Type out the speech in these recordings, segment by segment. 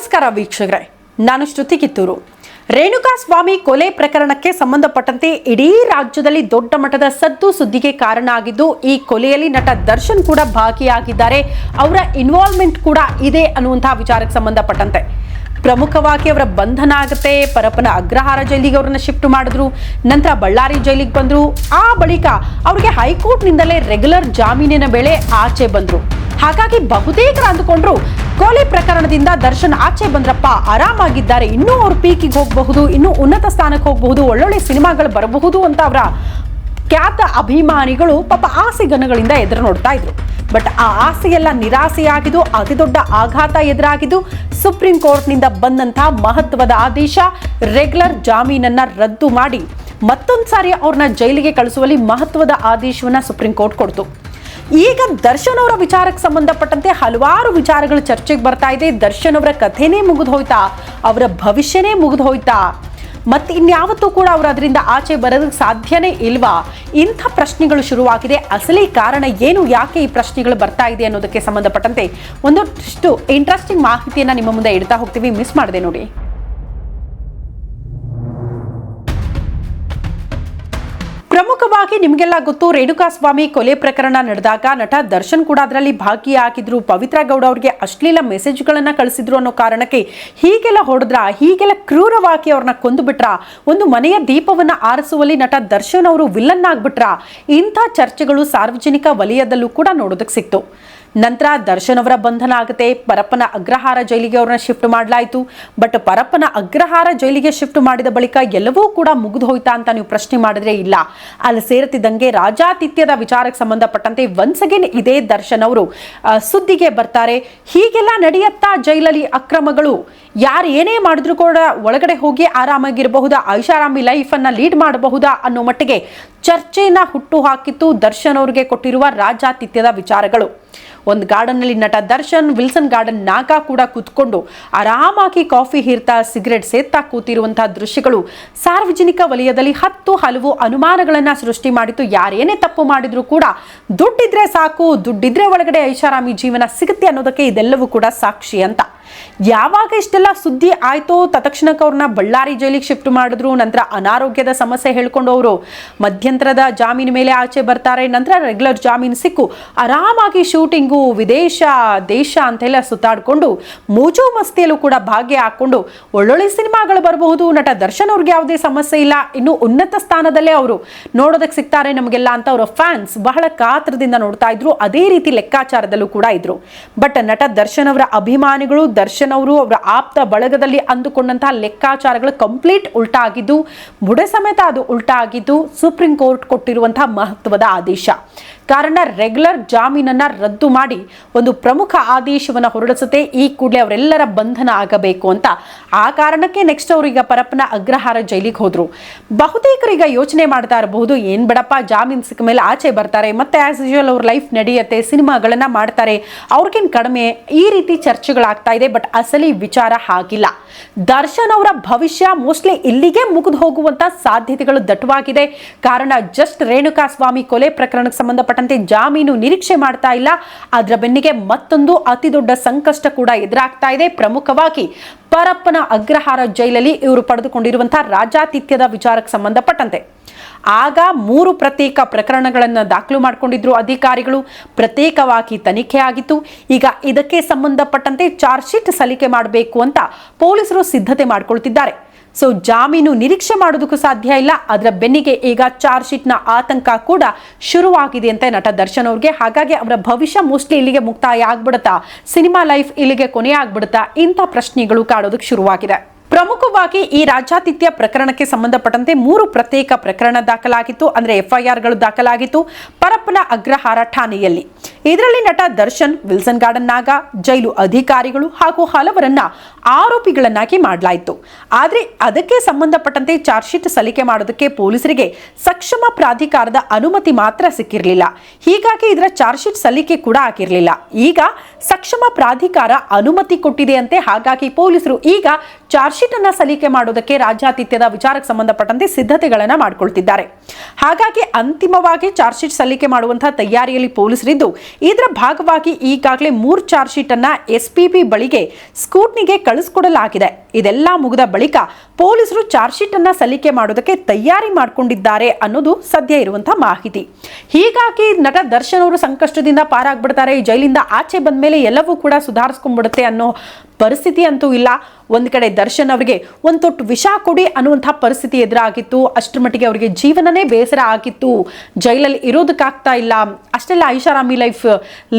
ನಮಸ್ಕಾರ ವೀಕ್ಷಕರೇ, ನಾನು ಶ್ರುತಿ ಕಿತ್ತೂರು. ರೇಣುಕಾಸ್ವಾಮಿ ಕೊಲೆ ಪ್ರಕರಣಕ್ಕೆ ಸಂಬಂಧಪಟ್ಟಂತೆ ಇಡೀ ರಾಜ್ಯದಲ್ಲಿ ದೊಡ್ಡ ಮಟ್ಟದ ಸದ್ದು ಸುದ್ದಿಗೆ ಕಾರಣ ಆಗಿದ್ದು, ಈ ಕೊಲೆಯಲ್ಲಿ ನಟ ದರ್ಶನ್ ಕೂಡ ಭಾಗಿಯಾಗಿದ್ದಾರೆ, ಅವರ ಇನ್ವಾಲ್ವ್ಮೆಂಟ್ ಕೂಡ ಇದೆ ಅನ್ನುವಂತಹ ವಿಚಾರಕ್ಕೆ ಸಂಬಂಧಪಟ್ಟಂತೆ ಪ್ರಮುಖವಾಗಿ ಅವರ ಬಂಧನ ಆಗುತ್ತೆ. ಪರಪ್ಪನ ಅಗ್ರಹಾರ ಜೈಲಿಗೆ ಅವರನ್ನ ಶಿಫ್ಟ್ ಮಾಡಿದ್ರು, ನಂತರ ಬಳ್ಳಾರಿ ಜೈಲಿಗೆ ಬಂದ್ರು. ಆ ಬಳಿಕ ಅವರಿಗೆ ಹೈಕೋರ್ಟ್ನಿಂದಲೇ ರೆಗ್ಯುಲರ್ ಜಾಮೀನಿನ ವೇಳೆ ಆಚೆ ಬಂದ್ರು. ಹಾಗಾಗಿ ಬಹುತೇಕರು ಅಂದುಕೊಂಡ್ರು ಕೊಲೆ ಪ್ರಕರಣದಿಂದ ದರ್ಶನ್ ಆಚೆ ಬಂದ್ರಪ್ಪ, ಆರಾಮಾಗಿದ್ದಾರೆ, ಇನ್ನೂ ಅವರು ಪೀಕಿಗೆ ಹೋಗಬಹುದು, ಇನ್ನೂ ಉನ್ನತ ಸ್ಥಾನಕ್ಕೆ ಹೋಗಬಹುದು, ಒಳ್ಳೊಳ್ಳೆ ಸಿನಿಮಾಗಳು ಬರಬಹುದು ಅಂತ ಅವರ ಖ್ಯಾತ ಅಭಿಮಾನಿಗಳು ಪಾಪ ಆಸೆಗನಗಳಿಂದ ಎದುರು ನೋಡ್ತಾ ಇದ್ರು. ಬಟ್ ಆ ಆಸೆಯೆಲ್ಲ ನಿರಾಸೆಯಾಗಿದ್ದು, ಅತಿ ದೊಡ್ಡ ಆಘಾತ ಎದುರಾಗಿದ್ದು ಸುಪ್ರೀಂ ಕೋರ್ಟ್ನಿಂದ ಬಂದಂತಹ ಮಹತ್ವದ ಆದೇಶ ರೆಗ್ಯುಲರ್ ಜಾಮೀನನ್ನ ರದ್ದು ಮಾಡಿ ಮತ್ತೊಂದು ಸಾರಿ ಅವ್ರನ್ನ ಜೈಲಿಗೆ ಕಳಿಸುವಲ್ಲಿ ಮಹತ್ವದ ಆದೇಶವನ್ನ ಸುಪ್ರೀಂ ಕೋರ್ಟ್ ಕೊಡ್ತು. ಈಗ ದರ್ಶನ್ ಅವರ ವಿಚಾರಕ್ಕೆ ಸಂಬಂಧಪಟ್ಟಂತೆ ಹಲವಾರು ವಿಚಾರಗಳು ಚರ್ಚೆಗೆ ಬರ್ತಾ ಇದೆ. ದರ್ಶನ್ ಅವರ ಕಥೆನೇ ಮುಗಿದು ಹೋಯ್ತಾ, ಅವರ ಭವಿಷ್ಯನೇ ಮುಗಿದು ಹೋಯ್ತಾ, ಮತ್ತೆ ಇನ್ಯಾವತ್ತೂ ಕೂಡ ಅವರು ಅದರಿಂದ ಆಚೆ ಬರೋದಕ್ಕೆ ಸಾಧ್ಯನೇ ಇಲ್ವಾ? ಇಂಥ ಪ್ರಶ್ನೆಗಳು ಶುರುವಾಗಿದೆ. ಅಸಲಿ ಕಾರಣ ಏನು, ಯಾಕೆ ಈ ಪ್ರಶ್ನೆಗಳು ಬರ್ತಾ ಇದೆ ಅನ್ನೋದಕ್ಕೆ ಸಂಬಂಧಪಟ್ಟಂತೆ ಒಂದಷ್ಟು ಇಂಟ್ರೆಸ್ಟಿಂಗ್ ಮಾಹಿತಿಯನ್ನ ನಿಮ್ಮ ಮುಂದೆ ಇಡ್ತಾ ಹೋಗ್ತೀವಿ, ಮಿಸ್ ಮಾಡದೆ ನೋಡಿ. ಪ್ರಮುಖವಾಗಿ ನಿಮಗೆಲ್ಲ ಗೊತ್ತು, ರೇಣುಕಾಸ್ವಾಮಿ ಕೊಲೆ ಪ್ರಕರಣ ನಡೆದಾಗ ನಟ ದರ್ಶನ್ ಕೂಡ ಅದರಲ್ಲಿ ಭಾಗಿಯಾಗಿದ್ರು. ಪವಿತ್ರ ಗೌಡ ಅವರಿಗೆ ಅಶ್ಲೀಲ ಮೆಸೇಜ್ಗಳನ್ನ ಕಳಿಸಿದ್ರು ಅನ್ನೋ ಕಾರಣಕ್ಕೆ ಹೀಗೆಲ್ಲ ಹೊಡೆದ್ರ, ಹೀಗೆಲ್ಲ ಕ್ರೂರವಾಗಿ ಅವ್ರನ್ನ ಕೊಂದು ಬಿಟ್ರ, ಒಂದು ಮನೆಯ ದೀಪವನ್ನ ಆರಿಸುವಲ್ಲಿ ನಟ ದರ್ಶನ್ ಅವರು ವಿಲ್ಲನ್ ಆಗ್ಬಿಟ್ರ, ಇಂಥ ಚರ್ಚೆಗಳು ಸಾರ್ವಜನಿಕ ವಲಯದಲ್ಲೂ ಕೂಡ ನೋಡೋದಕ್ಕೆ ಸಿಕ್ತು. ನಂತರ ದರ್ಶನ್ ಅವರ ಬಂಧನ ಆಗುತ್ತೆ. ಪರಪ್ಪನ ಅಗ್ರಹಾರ ಜೈಲಿಗೆ ಅವ್ರನ್ನ ಶಿಫ್ಟ್ ಮಾಡಲಾಯಿತು. ಬಟ್ ಪರಪ್ಪನ ಅಗ್ರಹಾರ ಜೈಲಿಗೆ ಶಿಫ್ಟ್ ಮಾಡಿದ ಬಳಿಕ ಎಲ್ಲವೂ ಕೂಡ ಮುಗಿದು ಹೋಯ್ತಾ ಅಂತ ನೀವು ಪ್ರಶ್ನೆ ಮಾಡಿದ್ರೆ ಇಲ್ಲ. ಅಲ್ಲಿ ಸೇರ್ತಿದ್ದಂಗೆ ರಾಜಾತಿಥ್ಯದ ವಿಚಾರಕ್ಕೆ ಸಂಬಂಧಪಟ್ಟಂತೆ ಒನ್ಸ್ ಅಗೇನ್ ಇದೇ ದರ್ಶನ್ ಅವರು ಸುದ್ದಿಗೆ ಬರ್ತಾರೆ. ಹೀಗೆಲ್ಲ ನಡೆಯುತ್ತಾ ಜೈಲಲ್ಲಿ ಅಕ್ರಮಗಳು, ಯಾರು ಏನೇ ಮಾಡಿದ್ರು ಕೂಡ ಒಳಗಡೆ ಹೋಗಿ ಆರಾಮಾಗಿರಬಹುದಾ, ಐಷಾರಾಮಿ ಲೈಫ್ ಅನ್ನ ಲೀಡ್ ಮಾಡಬಹುದಾ ಅನ್ನೋ ಮಟ್ಟಿಗೆ ಚರ್ಚೆಯನ್ನ ಹುಟ್ಟು ಹಾಕಿತ್ತು ದರ್ಶನ್ ಅವರಿಗೆ ಕೊಟ್ಟಿರುವ ರಾಜಾತಿಥ್ಯದ ವಿಚಾರಗಳು. ಒಂದು ಗಾರ್ಡನ್ ನಲ್ಲಿ ನಟ ದರ್ಶನ್, ವಿಲ್ಸನ್ ಗಾರ್ಡನ್ ನಾಗ ಕೂಡ ಕೂತ್ಕೊಂಡು ಆರಾಮಾಗಿ ಕಾಫಿ ಹೀರ್ತಾ, ಸಿಗರೆಟ್ ಸೇತ್ತಾ ಕೂತಿರುವಂತಹ ದೃಶ್ಯಗಳು ಸಾರ್ವಜನಿಕ ವಲಯದಲ್ಲಿ ಹಲವು ಅನುಮಾನಗಳನ್ನ ಸೃಷ್ಟಿ ಮಾಡಿತ್ತು. ಯಾರೇನೇ ತಪ್ಪು ಮಾಡಿದ್ರು ಕೂಡ ದುಡ್ಡಿದ್ರೆ ಸಾಕು, ದುಡ್ಡಿದ್ರೆ ಒಳಗಡೆ ಐಷಾರಾಮಿ ಜೀವನ ಸಿಗುತ್ತೆ ಅನ್ನೋದಕ್ಕೆ ಇದೆಲ್ಲವೂ ಕೂಡ ಸಾಕ್ಷಿ ಅಂತ. ಯಾವಾಗ ಇಷ್ಟೆಲ್ಲ ಸುದ್ದಿ ಆಯ್ತೋ ತತ್ಕ್ಷಣಕ್ಕೆ ಅವ್ರನ್ನ ಬಳ್ಳಾರಿ ಜೈಲಿಗೆ ಶಿಫ್ಟ್ ಮಾಡಿದ್ರು. ನಂತರ ಅನಾರೋಗ್ಯದ ಸಮಸ್ಯೆ ಹೇಳ್ಕೊಂಡು ಅವರು ಮಧ್ಯಂತರದ ಜಾಮೀನು ಮೇಲೆ ಆಚೆ ಬರ್ತಾರೆ. ನಂತರ ರೆಗ್ಯುಲರ್ ಜಾಮೀನು ಸಿಕ್ಕು ಆರಾಮಾಗಿ ಶೂಟಿಂಗು, ವಿದೇಶ ದೇಶ ಅಂತೆಲ್ಲ ಸುತ್ತಾಡ್ಕೊಂಡು ಮೋಜು ಮಸ್ತಿಯಲ್ಲೂ ಕೂಡ ಭಾಗ್ಯ ಹಾಕೊಂಡು ಒಳ್ಳೊಳ್ಳೆ ಸಿನಿಮಾಗಳು ಬರಬಹುದು. ನಟ ದರ್ಶನ್ ಅವ್ರಿಗೆ ಯಾವುದೇ ಸಮಸ್ಯೆ ಇಲ್ಲ, ಇನ್ನು ಉನ್ನತ ಸ್ಥಾನದಲ್ಲೇ ಅವರು ನೋಡೋದಕ್ಕೆ ಸಿಗ್ತಾರೆ ನಮಗೆಲ್ಲ ಅಂತ ಅವರ ಫ್ಯಾನ್ಸ್ ಬಹಳ ಕಾತ್ರದಿಂದ ನೋಡ್ತಾ ಇದ್ರು. ಅದೇ ರೀತಿ ಲೆಕ್ಕಾಚಾರದಲ್ಲೂ ಕೂಡ ಇದ್ರು. ಬಟ್ ನಟ ದರ್ಶನ್ ಅವರ ಅಭಿಮಾನಿಗಳು, ದರ್ಶನ್ ಅವರು ಅವರ ಆಪ್ತ ಬಳಗದಲ್ಲಿ ಅಂದುಕೊಂಡಂತಹ ಲೆಕ್ಕಾಚಾರಗಳು ಕಂಪ್ಲೀಟ್ ಉಲ್ಟಾ ಆಗಿದ್ದು, ಬುಡ ಸಮೇತ ಅದು ಉಲ್ಟಾ ಆಗಿದ್ದು ಸುಪ್ರೀಂ ಕೋರ್ಟ್ ಕೊಟ್ಟಿರುವಂತಹ ಮಹತ್ವದ ಆದೇಶ. ಕಾರಣ ರೆಗ್ಯುಲರ್ ಜಾಮೀನನ್ನ ರದ್ದು ಮಾಡಿ ಒಂದು ಪ್ರಮುಖ ಆದೇಶವನ್ನ ಹೊರಡಿಸುತ್ತೆ. ಈ ಕೂಡಲೇ ಅವರೆಲ್ಲರ ಬಂಧನ ಆಗಬೇಕು ಅಂತ. ಆ ಕಾರಣಕ್ಕೆ ನೆಕ್ಸ್ಟ್ ಅವರೀಗ ಪರಪ್ಪನ ಅಗ್ರಹಾರ ಜೈಲಿಗೆ ಹೋದ್ರು. ಬಹುತೇಕರೀಗ ಯೋಚನೆ ಮಾಡ್ತಾ ಇರಬಹುದು, ಏನ್ ಬಿಡಪ್ಪ ಜಾಮೀನು ಸಿಕ್ಕ ಮೇಲೆ ಆಚೆ ಬರ್ತಾರೆ, ಮತ್ತೆ ಆಸ್ ಯೂಶುವಲ್ ಅವ್ರ ಲೈಫ್ ನಡೆಯುತ್ತೆ, ಸಿನಿಮಾಗಳನ್ನ ಮಾಡ್ತಾರೆ, ಅವ್ರಿಗೇನು ಕಡಿಮೆ, ಈ ರೀತಿ ಚರ್ಚೆಗಳಾಗ್ತಾ ಇದೆ. ಬಟ್ ಅಸಲಿ ವಿಚಾರ ಹಾಗಿಲ್ಲ. ದರ್ಶನ್ ಅವರ ಭವಿಷ್ಯ ಮೋಸ್ಟ್ಲಿ ಇಲ್ಲಿಗೆ ಮುಗಿದು ಹೋಗುವಂತ ಸಾಧ್ಯತೆಗಳು ದಟ್ಟವಾಗಿದೆ. ಕಾರಣ ಜಸ್ಟ್ ರೇಣುಕಾಸ್ವಾಮಿ ಕೊಲೆ ಪ್ರಕರಣಕ್ಕೆ ಸಂಬಂಧಪಟ್ಟಂತೆ ಜಾಮೀನು ನಿರೀಕ್ಷೆ ಮಾಡ್ತಾ ಇಲ್ಲ, ಅದರ ಬೆನ್ನಿಗೆ ಮತ್ತೊಂದು ಅತಿ ದೊಡ್ಡ ಸಂಕಷ್ಟ ಕೂಡ ಎದುರಾಗ್ತಾ ಇದೆ. ಪ್ರಮುಖವಾಗಿ ಪರಪ್ಪನ ಅಗ್ರಹಾರ ಜೈಲಲ್ಲಿ ಇವರು ಪಡೆದುಕೊಂಡಿರುವಂತಹ ರಾಜಾತಿಥ್ಯದ ವಿಚಾರಕ್ಕೆ ಸಂಬಂಧಪಟ್ಟಂತೆ ಆಗ 3 ಪ್ರತ್ಯೇಕ ಪ್ರಕರಣಗಳನ್ನು ದಾಖಲು ಮಾಡಿಕೊಂಡಿದ್ರು ಅಧಿಕಾರಿಗಳು. ಪ್ರತ್ಯೇಕವಾಗಿ ತನಿಖೆ ಆಗಿತ್ತು. ಈಗ ಇದಕ್ಕೆ ಸಂಬಂಧಪಟ್ಟಂತೆ ಚಾರ್ಜ್ ಶೀಟ್ ಸಲ್ಲಿಕೆ ಮಾಡಬೇಕು ಅಂತ ಪೊಲೀಸರು ಸಿದ್ಧತೆ ಮಾಡಿಕೊಳ್ತಿದ್ದಾರೆ. ಸೊ ಜಾಮೀನು ನಿರೀಕ್ಷೆ ಮಾಡೋದಕ್ಕೂ ಸಾಧ್ಯ ಇಲ್ಲ, ಅದರ ಬೆನ್ನಿಗೆ ಈಗ ಚಾರ್ಜ್ ಶೀಟ್ನ ಆತಂಕ ಕೂಡ ಶುರುವಾಗಿದೆ ಅಂತ ನಟ ದರ್ಶನ್ ಅವ್ರಿಗೆ. ಹಾಗಾಗಿ ಅವರ ಭವಿಷ್ಯ ಮೋಸ್ಟ್ಲಿ ಇಲ್ಲಿಗೆ ಮುಕ್ತಾಯ ಆಗ್ಬಿಡುತ್ತಾ, ಸಿನಿಮಾ ಲೈಫ್ ಇಲ್ಲಿಗೆ ಕೊನೆ ಆಗ್ಬಿಡುತ್ತಾ, ಇಂಥ ಪ್ರಶ್ನೆಗಳು ಕಾಡೋದಕ್ಕೆ ಶುರುವಾಗಿದೆ. ಪ್ರಮುಖವಾಗಿ ಈ ರಾಜಾತಿಥ್ಯ ಪ್ರಕರಣಕ್ಕೆ ಸಂಬಂಧಪಟ್ಟಂತೆ 3 ಪ್ರತ್ಯೇಕ ಪ್ರಕರಣ ದಾಖಲಾಗಿತ್ತು. ಅಂದ್ರೆ FIRಗಳು ದಾಖಲಾಗಿತ್ತು ಪರಪ್ಪನ ಅಗ್ರಹಾರ ಠಾಣೆಯಲ್ಲಿ. ಇದರಲ್ಲಿ ನಟ ದರ್ಶನ್, ವಿಲ್ಸನ್ ಗಾರ್ಡನ್ ನಾಗ, ಜೈಲು ಅಧಿಕಾರಿಗಳು ಹಾಗೂ ಹಲವರನ್ನ ಆರೋಪಿಗಳನ್ನಾಗಿ ಮಾಡಲಾಯಿತು. ಆದ್ರೆ ಅದಕ್ಕೆ ಸಂಬಂಧಪಟ್ಟಂತೆ ಚಾರ್ಜ್ ಶೀಟ್ ಸಲ್ಲಿಕೆ ಮಾಡೋದಕ್ಕೆ ಪೊಲೀಸರಿಗೆ ಸಕ್ಷಮ ಪ್ರಾಧಿಕಾರದ ಅನುಮತಿ ಮಾತ್ರ ಸಿಕ್ಕಿರಲಿಲ್ಲ. ಹೀಗಾಗಿ ಇದರ ಚಾರ್ಜ್ ಶೀಟ್ ಸಲ್ಲಿಕೆ ಕೂಡ ಆಗಿರಲಿಲ್ಲ. ಈಗ ಸಕ್ಷಮ ಪ್ರಾಧಿಕಾರ ಅನುಮತಿ ಕೊಟ್ಟಿದೆ ಅಂತೆ. ಹಾಗಾಗಿ ಪೊಲೀಸರು ಈಗ ಚಾರ್ಜ್ ಶೀಟ್ ಅನ್ನ ಸಲ್ಲಿಕೆ ಮಾಡೋದಕ್ಕೆ ರಾಜ್ಯಾತಿಥ್ಯದ ವಿಚಾರಕ್ಕೆ ಸಂಬಂಧಪಟ್ಟಂತೆ ಸಿದ್ಧತೆಗಳನ್ನ ಮಾಡಿಕೊಳ್ತಿದ್ದಾರೆ. ಹಾಗಾಗಿ ಅಂತಿಮವಾಗಿ ಚಾರ್ಜ್ ಶೀಟ್ ಸಲ್ಲಿಕೆ ಮಾಡುವಂತಹ ತಯಾರಿಯಲ್ಲಿ ಪೊಲೀಸರಿದ್ದು, ಇದರ ಭಾಗವಾಗಿ ಈಗಾಗಲೇ 3 ಚಾರ್ಜ್ ಶೀಟ್ ಅನ್ನ ಎಸ್ಪಿಬಿ ಬಳಿಗೆ ಸ್ಕೂಟ್ನಿಗೆ ಕಳಿಸಿಕೊಡಲಾಗಿದೆ. ಇದೆಲ್ಲ ಮುಗಿದ ಬಳಿಕ ಪೊಲೀಸರು ಚಾರ್ಜ್ ಶೀಟ್ ಅನ್ನ ಸಲ್ಲಿಕೆ ಮಾಡೋದಕ್ಕೆ ತಯಾರಿ ಮಾಡಿಕೊಂಡಿದ್ದಾರೆ ಅನ್ನೋದು ಸದ್ಯ ಇರುವಂತಹ ಮಾಹಿತಿ. ಹೀಗಾಗಿ ನಟ ದರ್ಶನ್ ಅವರು ಸಂಕಷ್ಟದಿಂದ ಪಾರಾಗ್ಬಿಡ್ತಾರೆ, ಜೈಲಿಂದ ಆಚೆ ಬಂದ ಮೇಲೆ ಎಲ್ಲವೂ ಕೂಡ ಸುಧಾರಿಸ್ಕೊಂಡ್ಬಿಡುತ್ತೆ ಅನ್ನೋ ಪರಿಸ್ಥಿತಿ ಅಂತೂ ಇಲ್ಲ. ಒಂದ್ ಕಡೆ ದರ್ಶನ್ ಅವರಿಗೆ ಒಂದು ತೊಟ್ಟು ವಿಷ ಕೊಡಿ ಅನ್ನುವಂತಹ ಪರಿಸ್ಥಿತಿ ಎದುರಾಗಿತ್ತು. ಅಷ್ಟರ ಮಟ್ಟಿಗೆ ಅವರಿಗೆ ಜೀವನನೇ ಬೇಸರ ಆಗಿತ್ತು, ಜೈಲಲ್ಲಿ ಇರೋದಕ್ಕಾಗ್ತಾ ಇಲ್ಲ. ಅಷ್ಟೆಲ್ಲ ಐಷಾರಾಮಿ ಲೈಫ್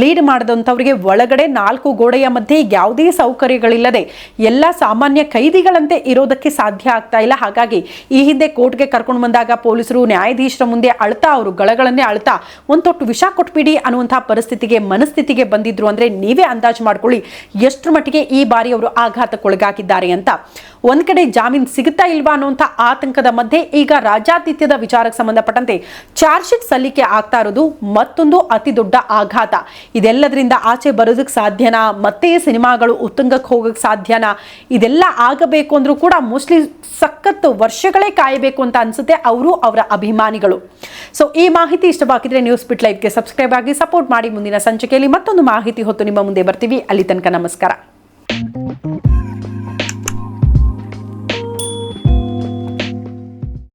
ಲೀಡ್ ಮಾಡಿದಂಥವ್ರಿಗೆ ಒಳಗಡೆ 4 ಗೋಡೆಯ ಮಧ್ಯೆ ಯಾವುದೇ ಸೌಕರ್ಯಗಳಿಲ್ಲದೆ ಎಲ್ಲ ಸಾಮಾನ್ಯ ಕೈದಿಗಳಂತೆ ಇರೋದಕ್ಕೆ ಸಾಧ್ಯ ಆಗ್ತಾ ಇಲ್ಲ. ಹಾಗಾಗಿ ಈ ಹಿಂದೆ ಕೋರ್ಟ್ಗೆ ಕರ್ಕೊಂಡು ಬಂದಾಗ ಪೊಲೀಸರು ನ್ಯಾಯಾಧೀಶರ ಮುಂದೆ ಅಳ್ತಾ, ಅವರು ಗಳಗಳನ್ನೇ ಅಳ್ತಾ ಒಂದು ತೊಟ್ಟು ವಿಷ ಕೊಟ್ಬಿಡಿ ಅನ್ನುವಂತಹ ಮನಸ್ಥಿತಿಗೆ ಬಂದಿದ್ರು. ಅಂದ್ರೆ ನೀವೇ ಅಂದಾಜು ಮಾಡ್ಕೊಳ್ಳಿ ಎಷ್ಟರ ಮಟ್ಟಿಗೆ ಈ ಬಾರಿ ಅವರು ಆಘಾತಕ್ಕೊಳಗಾಗಿದ್ದಾರೆ ಅಂತ. ಒಂದ್ ಕಡೆ ಜಾಮೀನು ಸಿಗುತ್ತಾ ಇಲ್ವಾ ಅನ್ನುವಂಥ ಆತಂಕದ ಮಧ್ಯೆ ಈಗ ರಾಜ್ಯಾತಿಥ್ಯದ ವಿಚಾರಕ್ಕೆ ಸಂಬಂಧಪಟ್ಟಂತೆ ಚಾರ್ಜ್ ಶೀಟ್ ಸಲ್ಲಿಕೆ ಆಗ್ತಾ ಇರೋದು ಮತ್ತೊಂದು ಅತಿ ದೊಡ್ಡ ಆಘಾತ. ಇದೆಲ್ಲದರಿಂದ ಆಚೆ ಬರೋದಕ್ಕೆ ಸಾಧ್ಯನಾ? ಮತ್ತೆ ಸಿನಿಮಾಗಳು ಉತ್ತುಂಗಕ್ಕೆ ಹೋಗಕ್ಕೆ ಸಾಧ್ಯನಾ? ಇದೆಲ್ಲ ಆಗಬೇಕು ಅಂದ್ರೂ ಕೂಡ ಮೋಸ್ಟ್ಲಿ ಸಖತ್ತು ವರ್ಷಗಳೇ ಕಾಯಬೇಕು ಅಂತ ಅನ್ಸುತ್ತೆ ಅವರು, ಅವರ ಅಭಿಮಾನಿಗಳು. ಸೊ ಈ ಮಾಹಿತಿ ಇಷ್ಟವಾಗಿದ್ರೆ ನ್ಯೂಸ್ ಬಿಟ್ ಲೈವ್ಗೆ ಸಬ್ಸ್ಕ್ರೈಬ್ ಆಗಿ ಸಪೋರ್ಟ್ ಮಾಡಿ. ಮುಂದಿನ ಸಂಚಿಕೆಯಲ್ಲಿ ಮತ್ತೊಂದು ಮಾಹಿತಿ ಹೊತ್ತು ನಿಮ್ಮ ಮುಂದೆ ಬರ್ತೀವಿ. ಅಲ್ಲಿ ತನಕ ನಮಸ್ಕಾರ.